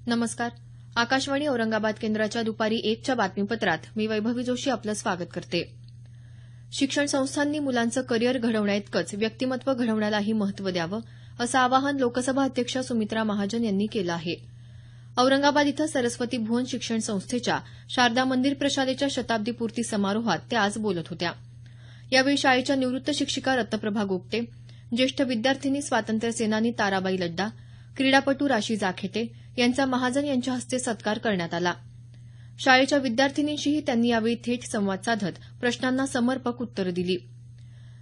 नमस्कार. आकाशवाणी औरंगाबाद केंद्राच्या दुपारी 1च्या बातमीपत्रात मी वैभवी जोशी आपलं स्वागत करते. शिक्षण संस्थांनी मुलांचं करिअर घडवण्याइतकंच व्यक्तिमत्व घडवण्यालाही महत्त्व द्यावं, असं आवाहन लोकसभा अध्यक्षा सुमित्रा महाजन यांनी केलं आहे. औरंगाबाद इथं सरस्वती भुवन शिक्षण संस्थेच्या शारदा मंदिर प्रशालेच्या शताब्दीपूर्ती समारोहात त्या आज बोलत होत्या. यावेळी शाळेच्या निवृत्त शिक्षिका रत्नप्रभा गोगटे, ज्येष्ठ विद्यार्थिनी स्वातंत्र्यसेनानी ताराबाई लड्डा, क्रीडापटू राशी जाखेटे यांचा महाजन यांच्या हस्ते सत्कार करण्यात आला. शाळेच्या विद्यार्थिनींशीही त्यांनी यावेळी थेट संवाद साधत प्रश्नांना समर्पक उत्तरं दिली.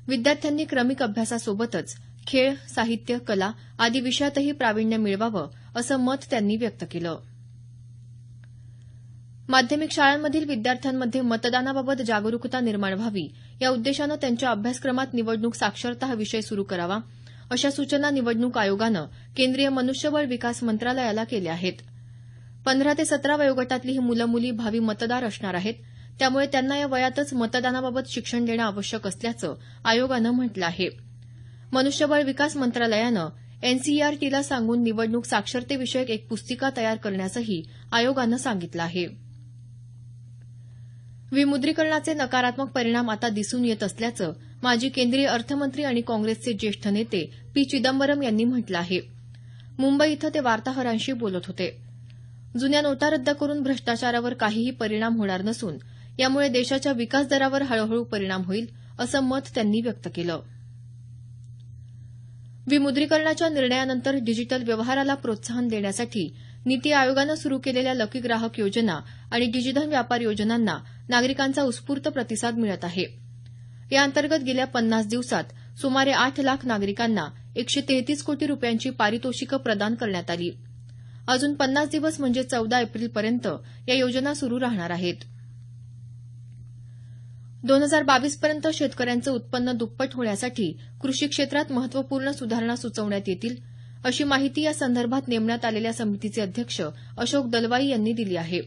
विद्यार्थ्यांनी क्रमिक अभ्यासासोबतच खेळ, साहित्य, कला आदी विषयातही प्रावीण्य मिळवावं असं मत त्यांनी व्यक्त केलं. माध्यमिक शाळांमधील विद्यार्थ्यांमध्ये मतदानाबाबत जागरूकता निर्माण व्हावी या उद्देशानं त्यांच्या अभ्यासक्रमात निवडणूक साक्षरता हा विषय सुरू करावा, अशा सूचना निवडणूक आयोगानं केंद्रीय मनुष्यबळ विकास मंत्रालयाला केल्या आहेत. 15 ते 17 वयोगटातली ही मुलं मुली भावी मतदार असणार आहेत, त्यामुळे त्यांना या वयातच मतदानाबाबत शिक्षण देणं आवश्यक असल्याचं आयोगानं म्हटलं आहे. मनुष्यबळ विकास मंत्रालयानं एनसीईआरटीला सांगून निवडणूक साक्षरतेविषयक एक पुस्तिका तयार करण्यासही आयोगानं सांगितलं आहे. विमुद्रीकरणाचे नकारात्मक परिणाम आता दिसून येत असल्याचं माजी केंद्रीय अर्थमंत्री आणि काँग्रेसचे ज्येष्ठ नेते पी चिदंबरम यांनी म्हटलं आहे. मुंबई इथं ते वार्ताहरांशी बोलत होते. जुन्या नोटा रद्द करून भ्रष्टाचारावर काहीही परिणाम होणार नसून यामुळे देशाच्या विकास दरावर हळूहळू परिणाम होईल, असं मत त्यांनी व्यक्त केलं. विमुद्रीकरणाच्या निर्णयानंतर डिजिटल व्यवहाराला प्रोत्साहन देण्यासाठी नीती आयोगानं सुरू केलेल्या लकी ग्राहक योजना आणि डिजिधन व्यापार योजनांना नागरिकांचा उत्स्फूर्त प्रतिसाद मिळत आहे. याअंतर्गत गेल्या 50 दिवसात सुमारे 8 लाख नागरिकांना 133 कोटी रुपयांची पारितोषिकं प्रदान करण्यात आली. अजून 50 दिवस म्हणजे 14 एप्रिलपर्यंत या योजना सुरू राहणार आहेत. 2022 पर्यंत शेतकऱ्यांचं उत्पन्न दुप्पट होण्यासाठी कृषी क्षेत्रात महत्त्वपूर्ण सुधारणा सुचवण्यात येतील, अशी माहिती या संदर्भात नेमण्यात आलेल्या समितीचे अध्यक्ष अशोक दलवाई यांनी दिली आहे.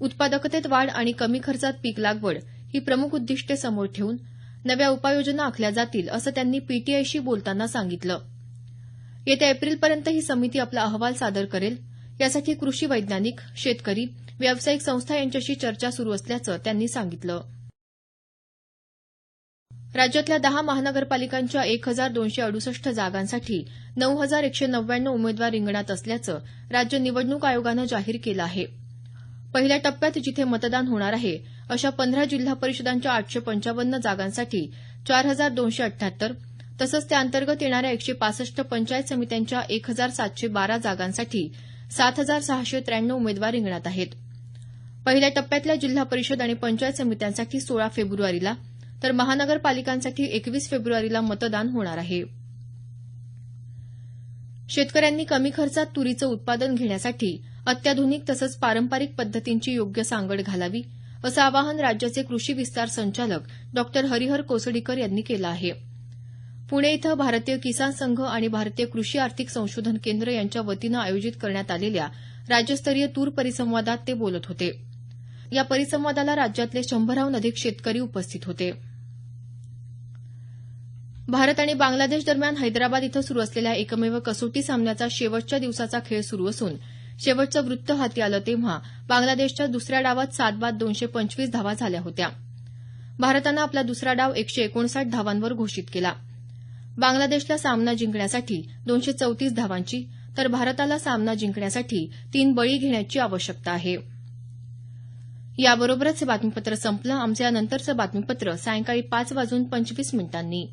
उत्पादकतेत वाढ आणि कमी खर्चात पीक लागवड ही प्रमुख उद्दिष्टे समोर ठेवून नव्या उपाययोजना आखल्या जातील, असं त्यांनी पीटीआयशी बोलताना सांगितलं. येत्या एप्रिलपर्यंत ही समिती आपला अहवाल सादर करेल. यासाठी कृषी वैज्ञानिक, शेतकरी, व्यावसायिक संस्था यांच्याशी चर्चा सुरू असल्याचं त्यांनी सांगितलं. राज्यातल्या 10 महानगरपालिकांच्या 1268 जागांसाठी 9199 उमेदवार रिंगणात असल्याचं राज्य निवडणूक आयोगानं जाहीर केलं आहे. पहिल्या टप्प्यात जिथे मतदान होणार आहे अशा 15 जिल्हा परिषदांच्या 855 जागांसाठी 4278, तसंच त्याअंतर्गत येणाऱ्या 165 पंचायत समित्यांच्या 1712 जागांसाठी 7693 उमेदवार रिंगणात आहेत. पहिल्या टप्प्यातल्या जिल्हा परिषद आणि पंचायत समित्यांसाठी 16 फेब्रुवारीला तर महानगरपालिकांसाठी 21 फेब्रुवारीला मतदान होणार आहे. शेतकऱ्यांनी कमी खर्चात तुरीचं उत्पादन घेण्यासाठी अत्याधुनिक तसंच पारंपरिक पद्धतींची योग्य सांगड घालावी, असं आवाहन राज्याचे कृषी विस्तार संचालक डॉ. हरिहर कोसडीकर यांनी केलं आहे. पुणे इथं भारतीय किसान संघ आणि भारतीय कृषी आर्थिक संशोधन केंद्र यांच्या वतीनं आयोजित करण्यात आलेल्या राज्यस्तरीय तूर परिसंवादात ते बोलत होते. या परिसंवादाला राज्यातले 100हून अधिक शेतकरी उपस्थित होते. भारत आणि बांगलादेश दरम्यान हैदराबाद इथं सुरू असलेल्या एकमेव कसोटी सामन्याचा शेवटच्या दिवसाचा खेळ सुरू असून शेवटचं वृत्त हाती आलं तेव्हा बांगलादेशच्या दुसऱ्या डावात 7 बाद 225 धावा झाल्या होत्या. भारतानं आपला दुसरा डाव 159 धावांवर घोषित केला. बांगलादेशला सामना जिंकण्यासाठी 234 धावांची तर भारताला सामना जिंकण्यासाठी 3 बळी घेण्याची आवश्यकता आहे. याबरोबरच हे बातमीपत्र संपलं. आमचं यानंतरचं बातमीपत्र सायंकाळी 5 वाजून 25 मिनिटांनी.